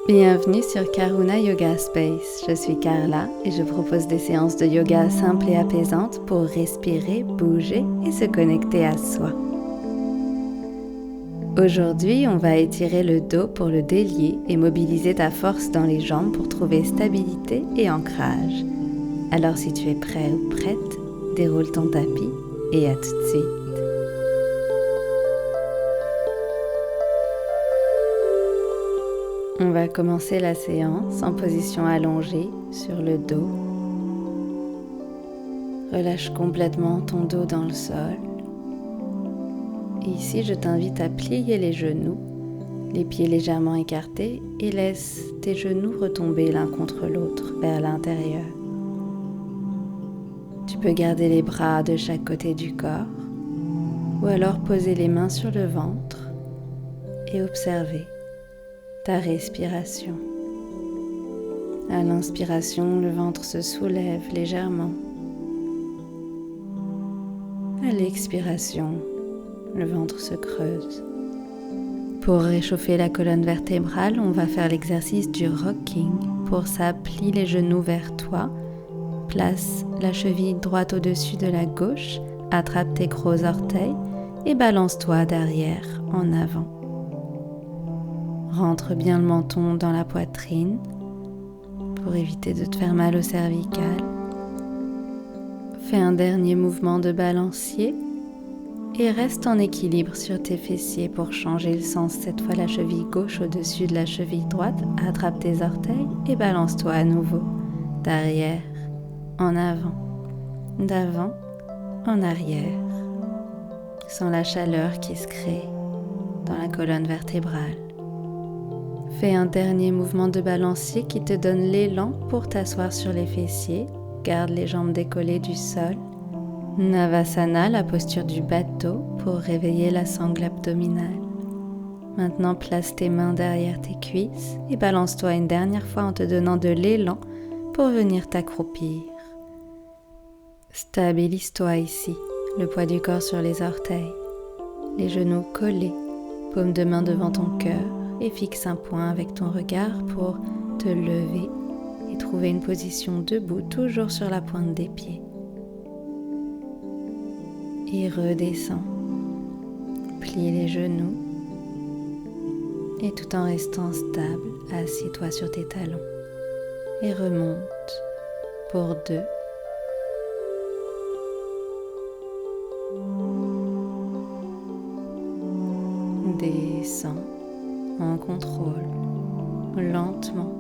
Bienvenue sur Karuna Yoga Space. Je suis Carla et je propose des séances de yoga simples et apaisantes pour respirer, bouger et se connecter à soi. Aujourd'hui, on va étirer le dos pour le délier et mobiliser ta force dans les jambes pour trouver stabilité et ancrage. Alors si tu es prêt ou prête, déroule ton tapis et à tout de suite. On va commencer la séance en position allongée sur le dos. Relâche complètement ton dos dans le sol. Et ici, je t'invite à plier les genoux, les pieds légèrement écartés et laisse tes genoux retomber l'un contre l'autre vers l'intérieur. Tu peux garder les bras de chaque côté du corps ou alors poser les mains sur le ventre et observer ta respiration. À l'inspiration, le ventre se soulève légèrement. À l'expiration, le ventre se creuse. Pour réchauffer la colonne vertébrale, on va faire l'exercice du rocking. Pour ça, plie les genoux vers toi. Place la cheville droite au-dessus de la gauche. Attrape tes gros orteils et balance-toi derrière en avant. Rentre bien le menton dans la poitrine pour éviter de te faire mal au cervical. Fais un dernier mouvement de balancier et reste en équilibre sur tes fessiers pour changer le sens. Cette fois, la cheville gauche au-dessus de la cheville droite. Attrape tes orteils et balance-toi à nouveau. D'arrière en avant, d'avant en arrière. Sens la chaleur qui se crée dans la colonne vertébrale. Fais un dernier mouvement de balancier qui te donne l'élan pour t'asseoir sur les fessiers. Garde les jambes décollées du sol. Navasana, la posture du bateau pour réveiller la sangle abdominale. Maintenant, place tes mains derrière tes cuisses et balance-toi une dernière fois en te donnant de l'élan pour venir t'accroupir. Stabilise-toi ici, le poids du corps sur les orteils, les genoux collés, paume de main devant ton cœur. Et fixe un point avec ton regard pour te lever et trouver une position debout, toujours sur la pointe des pieds. Et redescends. Plie les genoux et tout en restant stable, assieds-toi sur tes talons et remonte pour 2. Descends en contrôle, lentement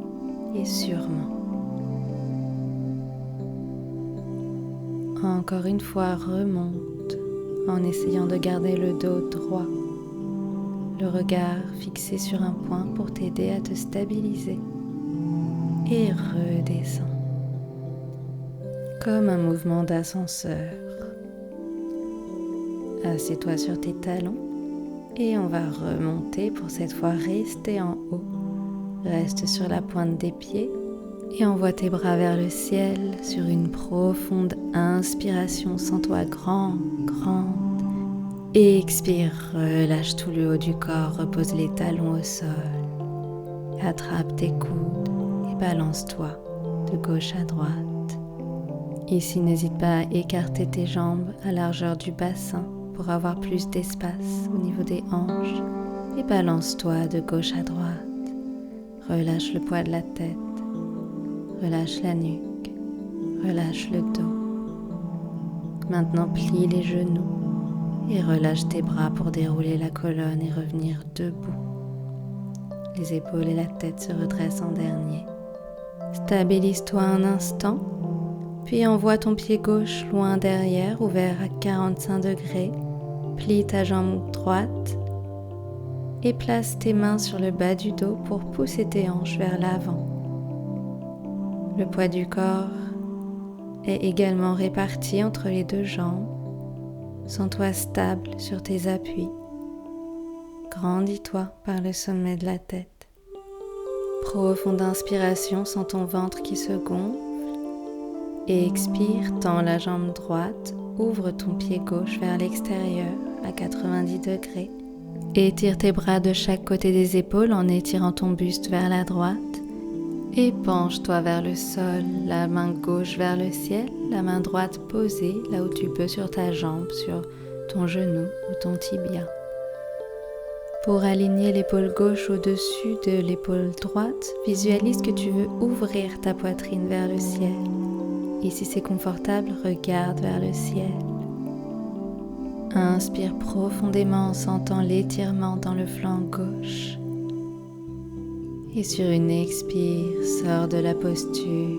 et sûrement. Encore une fois, remonte en essayant de garder le dos droit, le regard fixé sur un point pour t'aider à te stabiliser. Et redescends, comme un mouvement d'ascenseur. Assieds-toi sur tes talons. Et on va remonter pour cette fois rester en haut. Reste sur la pointe des pieds et envoie tes bras vers le ciel sur une profonde inspiration. Sens-toi grande. Expire, relâche tout le haut du corps, repose les talons au sol. Attrape tes coudes et balance-toi de gauche à droite. Ici, n'hésite pas à écarter tes jambes à largeur du bassin pour avoir plus d'espace au niveau des hanches et balance-toi de gauche à droite. Relâche le poids de la tête, relâche la nuque, relâche le dos. Maintenant plie les genoux et relâche tes bras pour dérouler la colonne et revenir debout. Les épaules et la tête se redressent en dernier. Stabilise-toi un instant. Puis envoie ton pied gauche loin derrière, ouvert à 45 degrés. Plie ta jambe droite et place tes mains sur le bas du dos pour pousser tes hanches vers l'avant. Le poids du corps est également réparti entre les deux jambes. Sens-toi stable sur tes appuis. Grandis-toi par le sommet de la tête. Profonde inspiration, sens ton ventre qui se gonfle. Et expire, tends la jambe droite, ouvre ton pied gauche vers l'extérieur à 90 degrés Étire tes bras de chaque côté des épaules en étirant ton buste vers la droite. Et penche-toi vers le sol, la main gauche vers le ciel, la main droite posée là où tu peux sur ta jambe, sur ton genou ou ton tibia. Pour aligner l'épaule gauche au-dessus de l'épaule droite, visualise que tu veux ouvrir ta poitrine vers le ciel. Et si c'est confortable, regarde vers le ciel. Inspire profondément en sentant l'étirement dans le flanc gauche. Et sur une expire, sors de la posture.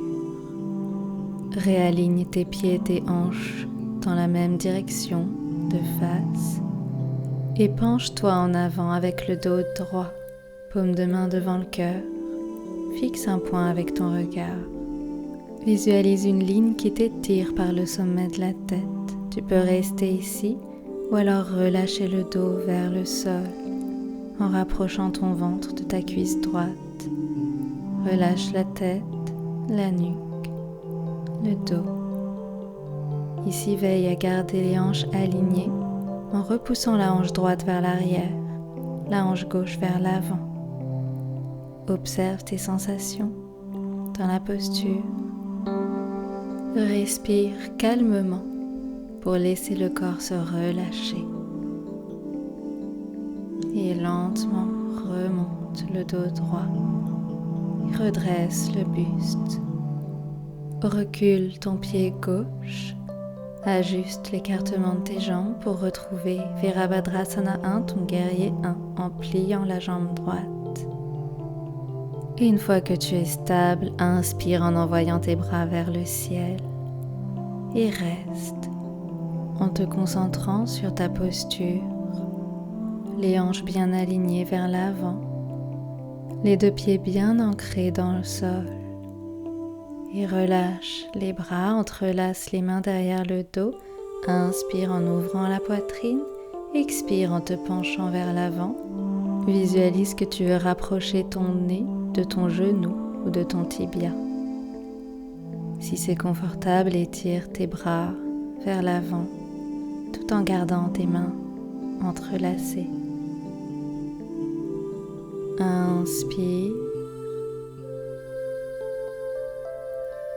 Réaligne tes pieds et tes hanches dans la même direction, de face. Et penche-toi en avant avec le dos droit, paume de main devant le cœur. Fixe un point avec ton regard. Visualise une ligne qui t'étire par le sommet de la tête. Tu peux rester ici ou alors relâcher le dos vers le sol en rapprochant ton ventre de ta cuisse droite. Relâche la tête, la nuque, le dos. Ici, veille à garder les hanches alignées en repoussant la hanche droite vers l'arrière, la hanche gauche vers l'avant. Observe tes sensations dans la posture. Respire calmement pour laisser le corps se relâcher. Et lentement remonte le dos droit et redresse le buste. Recule ton pied gauche. Ajuste l'écartement de tes jambes pour retrouver Virabhadrasana 1, ton guerrier 1, en pliant la jambe droite. Et une fois que tu es stable, inspire en envoyant tes bras vers le ciel et reste en te concentrant sur ta posture, les hanches bien alignées vers l'avant, les deux pieds bien ancrés dans le sol. Et relâche les bras, entrelace les mains derrière le dos, inspire en ouvrant la poitrine, expire en te penchant vers l'avant. Visualise que tu veux rapprocher ton nez de ton genou ou de ton tibia. Si c'est confortable, étire tes bras vers l'avant tout en gardant tes mains entrelacées. Inspire.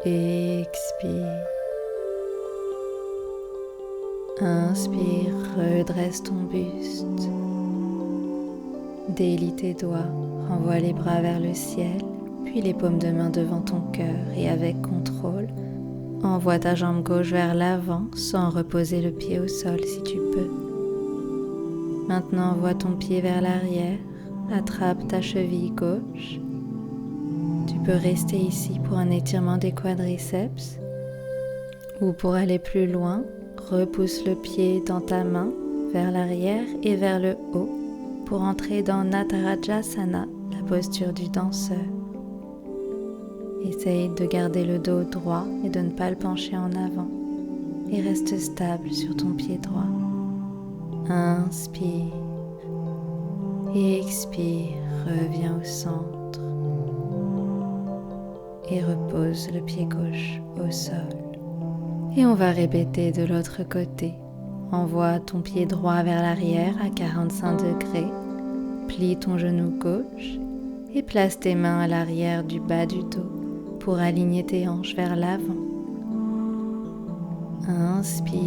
Expire. Inspire, redresse ton buste. Délie tes doigts, renvoie les bras vers le ciel, puis les paumes de main devant ton cœur et avec contrôle, envoie ta jambe gauche vers l'avant sans reposer le pied au sol si tu peux. Maintenant, envoie ton pied vers l'arrière, attrape ta cheville gauche. Tu peux rester ici pour un étirement des quadriceps ou pour aller plus loin, repousse le pied dans ta main vers l'arrière et vers le haut pour entrer dans Natarajasana, la posture du danseur. Essaye de garder le dos droit et de ne pas le pencher en avant et reste stable sur ton pied droit. Inspire, expire, reviens au centre. Et repose le pied gauche au sol. Et on va répéter de l'autre côté. Envoie ton pied droit vers l'arrière à 45 degrés. Plie ton genou gauche et place tes mains à l'arrière du bas du dos pour aligner tes hanches vers l'avant. Inspire,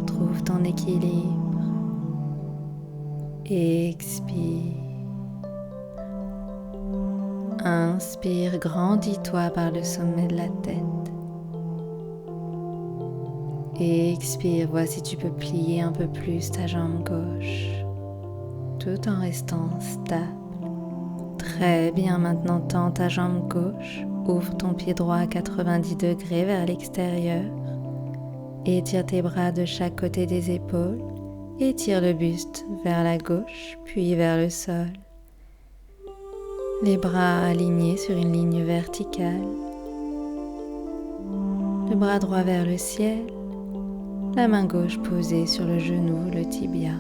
trouve ton équilibre. Expire. Inspire, grandis-toi par le sommet de la tête. Expire, vois si tu peux plier un peu plus ta jambe gauche, tout en restant stable. Très bien, maintenant tends ta jambe gauche, ouvre ton pied droit à 90 degrés vers l'extérieur. Étire tes bras de chaque côté des épaules, étire le buste vers la gauche, puis vers le sol. Les bras alignés sur une ligne verticale. Le bras droit vers le ciel. La main gauche posée sur le genou, le tibia.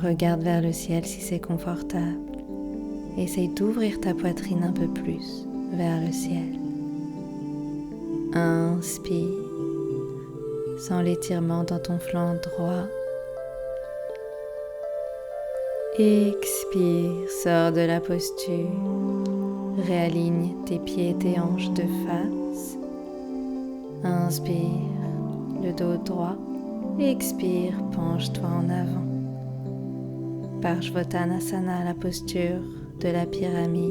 Regarde vers le ciel si c'est confortable. Essaye d'ouvrir ta poitrine un peu plus vers le ciel. Inspire. Sens l'étirement dans ton flanc droit. Expire, sors de la posture. Réaligne tes pieds et tes hanches de face. Inspire, le dos droit. Expire, penche-toi en avant. Parshvottanasana, la posture de la pyramide.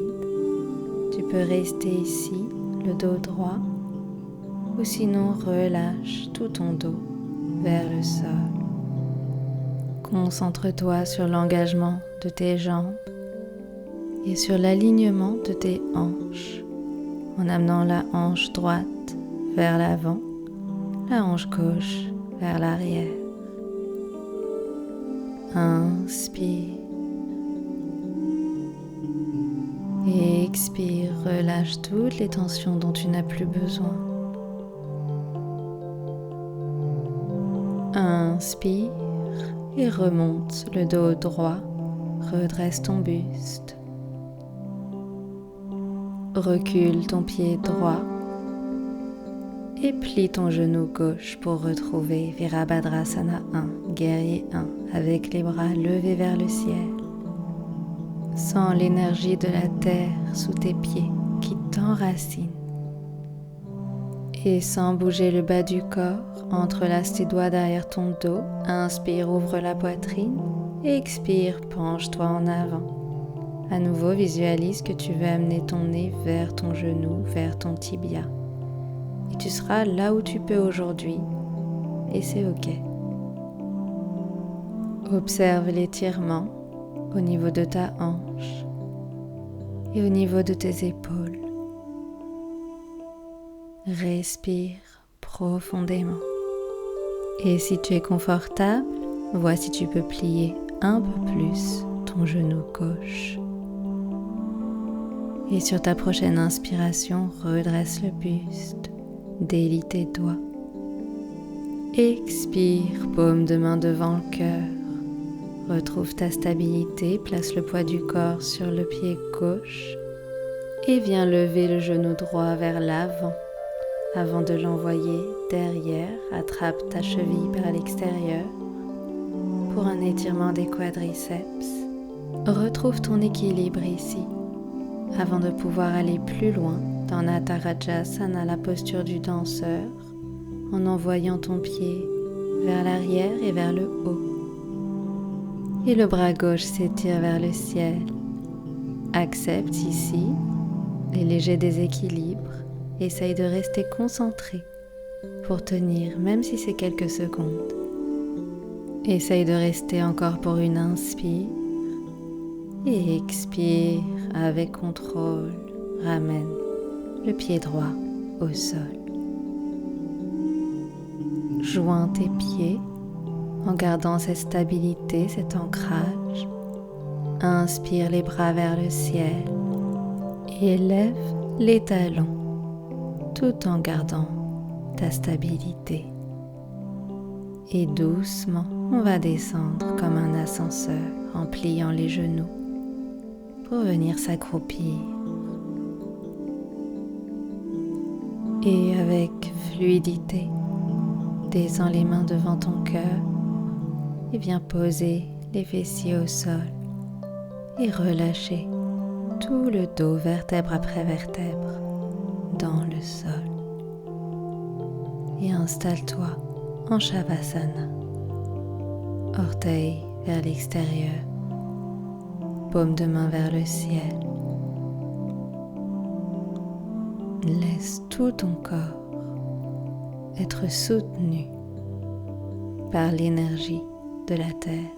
Tu peux rester ici, le dos droit, ou sinon relâche tout ton dos vers le sol. Concentre-toi sur l'engagement de tes jambes et sur l'alignement de tes hanches en amenant la hanche droite vers l'avant, la hanche gauche vers l'arrière. Inspire. Et expire, relâche toutes les tensions dont tu n'as plus besoin. Inspire et remonte le dos droit, redresse ton buste. Recule ton pied droit et plie ton genou gauche pour retrouver Virabhadrasana 1, guerrier 1, avec les bras levés vers le ciel. Sens l'énergie de la terre sous tes pieds qui t'enracine. Et sans bouger le bas du corps, entrelace tes doigts derrière ton dos. Inspire, ouvre la poitrine. Expire, penche-toi en avant. À nouveau, visualise que tu veux amener ton nez vers ton genou, vers ton tibia. Et tu seras là où tu peux aujourd'hui. Et c'est ok. Observe l'étirement au niveau de ta hanche et au niveau de tes épaules. Respire profondément. Et si tu es confortable, vois si tu peux plier un peu plus ton genou gauche. Et sur ta prochaine inspiration, redresse le buste, délie tes doigts. Expire, paume de main devant le cœur. Retrouve ta stabilité, place le poids du corps sur le pied gauche et viens lever le genou droit vers l'avant. Avant de l'envoyer derrière, attrape ta cheville par l'extérieur pour un étirement des quadriceps. Retrouve ton équilibre ici avant de pouvoir aller plus loin dans Natarajasana, la posture du danseur, en envoyant ton pied vers l'arrière et vers le haut. Et le bras gauche s'étire vers le ciel. Accepte ici les légers déséquilibres. Essaye de rester concentré pour tenir, même si c'est quelques secondes. Essaye de rester encore pour une inspire et expire avec contrôle. Ramène le pied droit au sol. Joins tes pieds en gardant cette stabilité, cet ancrage. Inspire les bras vers le ciel et lève les talons tout en gardant ta stabilité. Et doucement, on va descendre comme un ascenseur en pliant les genoux pour venir s'accroupir. Et avec fluidité, descends les mains devant ton cœur et viens poser les fessiers au sol et relâcher tout le dos vertèbre après vertèbre dans le sol. Et installe-toi en Shavasana. Orteils vers l'extérieur, paume de main vers le ciel. Laisse tout ton corps être soutenu par l'énergie de la terre.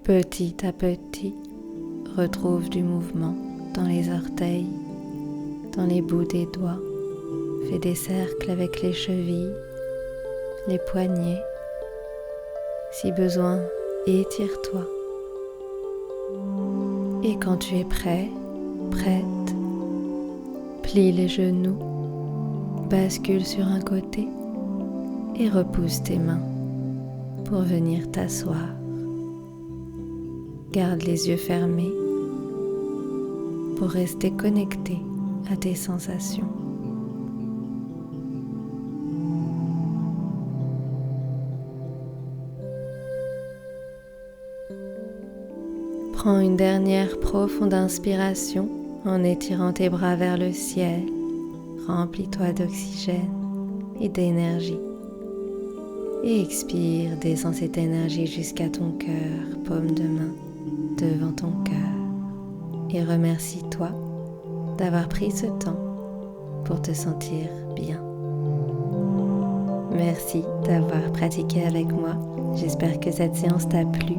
Petit à petit, retrouve du mouvement dans les orteils, dans les bouts des doigts. Fais des cercles avec les chevilles, les poignets. Si besoin, étire-toi. Et quand tu es prêt, prête, plie les genoux, bascule sur un côté et repousse tes mains pour venir t'asseoir Garde les yeux fermés pour rester connecté à tes sensations. Prends une dernière profonde inspiration en étirant tes bras vers le ciel. Remplis-toi d'oxygène et d'énergie. Et expire, descends cette énergie jusqu'à ton cœur, paume de main, devant ton cœur. Et remercie-toi d'avoir pris ce temps pour te sentir bien. Merci d'avoir pratiqué avec moi. J'espère que cette séance t'a plu.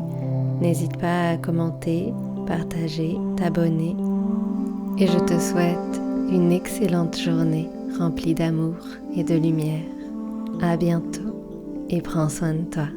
N'hésite pas à commenter, partager, t'abonner. Et je te souhaite une excellente journée remplie d'amour et de lumière. À bientôt et prends soin de toi.